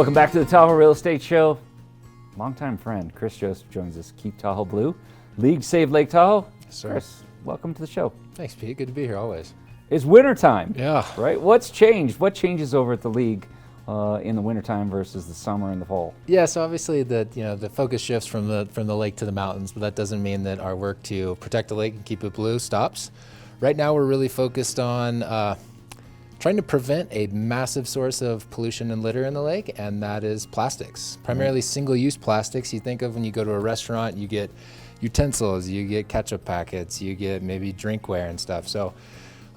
Welcome back to the Tahoe Real Estate Show. Longtime friend Chris Joseph joins us. Keep Tahoe Blue. League Save Lake Tahoe. Yes, sir. Chris, welcome to the show. Thanks, Pete. Good to be here always. It's wintertime. Yeah. Right? What's changed? What changes over at the league in the wintertime versus the summer and the fall? Yeah, so obviously the focus shifts from the lake to the mountains, but that doesn't mean that our work to protect the lake and keep it blue stops. Right now we're really focused on trying to prevent a massive source of pollution and litter in the lake, and that is plastics. Primarily single-use plastics. You think of when you go to a restaurant, you get utensils, you get ketchup packets, you get maybe drinkware and stuff. So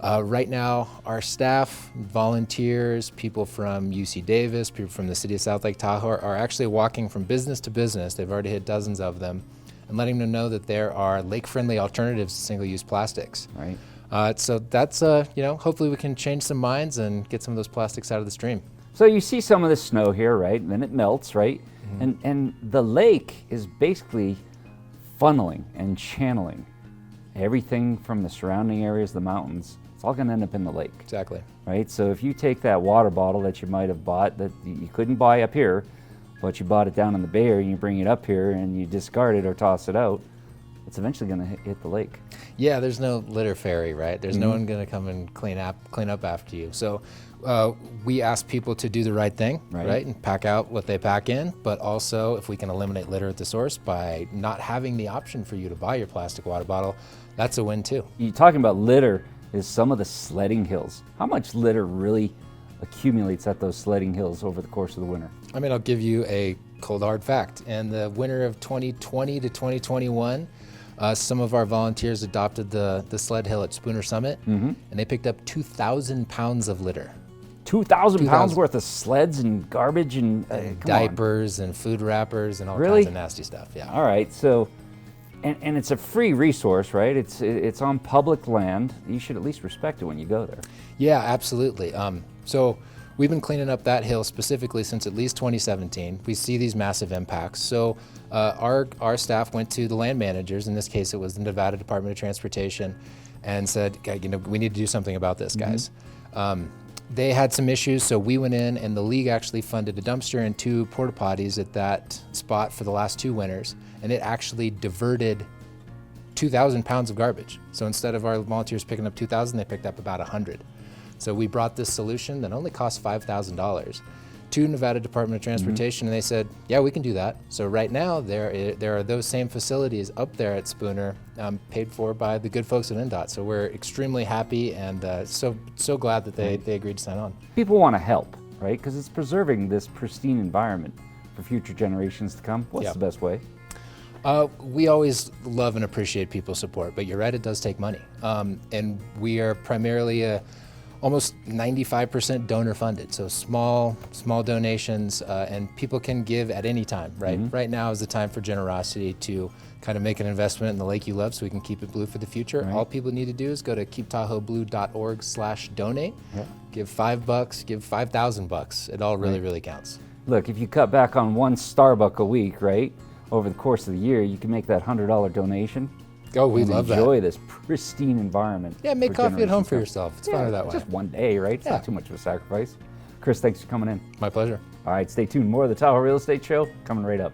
right now, our staff, volunteers, people from UC Davis, people from the city of South Lake Tahoe are actually walking from business to business. They've already hit dozens of them, and letting them know that there are lake-friendly alternatives to single-use plastics. Right. So that's, hopefully we can change some minds and get some of those plastics out of the stream. So you see some of the snow here, right? And then it melts, right? Mm-hmm. And the lake is basically funneling and channeling everything from the surrounding areas, the mountains. It's all going to end up in the lake. Exactly. Right? So if you take that water bottle that you might have bought that you couldn't buy up here, but you bought it down in the Bay Area and you bring it up here and you discard it or toss it out, it's eventually going to hit the lake. Yeah, there's no litter fairy, right? There's no one going to come and clean up after you. So we ask people to do the right thing, right? And pack out what they pack in, but also if we can eliminate litter at the source by not having the option for you to buy your plastic water bottle, that's a win too. You're talking about litter is some of the sledding hills. How much litter really accumulates at those sledding hills over the course of the winter? I mean, I'll give you a cold hard fact. In the winter of 2020 to 2021, some of our volunteers adopted the sled hill at Spooner Summit, and they picked up 2,000 pounds of litter. 2,000 pounds worth of sleds and garbage and diapers and food wrappers and all kinds of nasty stuff. Yeah. All right. So, and it's a free resource, right? It's on public land. You should at least respect it when you go there. Yeah, absolutely. So we've been cleaning up that hill specifically since at least 2017. We see these massive impacts. So our staff went to the land managers, in this case it was the Nevada Department of Transportation, and said, we need to do something about this, guys. They had some issues, so we went in and the league actually funded a dumpster and 2 porta potties at that spot for the last 2 winters, and it actually diverted 2,000 pounds of garbage. So instead of our volunteers picking up 2,000, they picked up about 100. So we brought this solution that only cost $5,000 to Nevada Department of Transportation, and they said, yeah, we can do that. So right now, there are those same facilities up there at Spooner, paid for by the good folks at NDOT. So we're extremely happy and so glad that they agreed to sign on. People want to help, right? Because it's preserving this pristine environment for future generations to come. What's the best way? We always love and appreciate people's support, but you're right, it does take money. And we are primarily almost 95% donor funded, so small donations, and people can give at any time, right? Right now is the time for generosity to kind of make an investment in the lake you love so we can keep it blue for the future. Right. All people need to do is go to keeptahoeblue.org/donate. Yeah. Give $5, give $5,000. It all really counts. Look, if you cut back on one Starbucks a week, right, over the course of the year, you can make that $100 donation. Oh, we love that. Enjoy this pristine environment. Yeah, make coffee at home for yourself. It's fun that way. Just one day, right? It's not too much of a sacrifice. Chris, thanks for coming in. My pleasure. All right, stay tuned. More of the Tahoe Real Estate Show coming right up.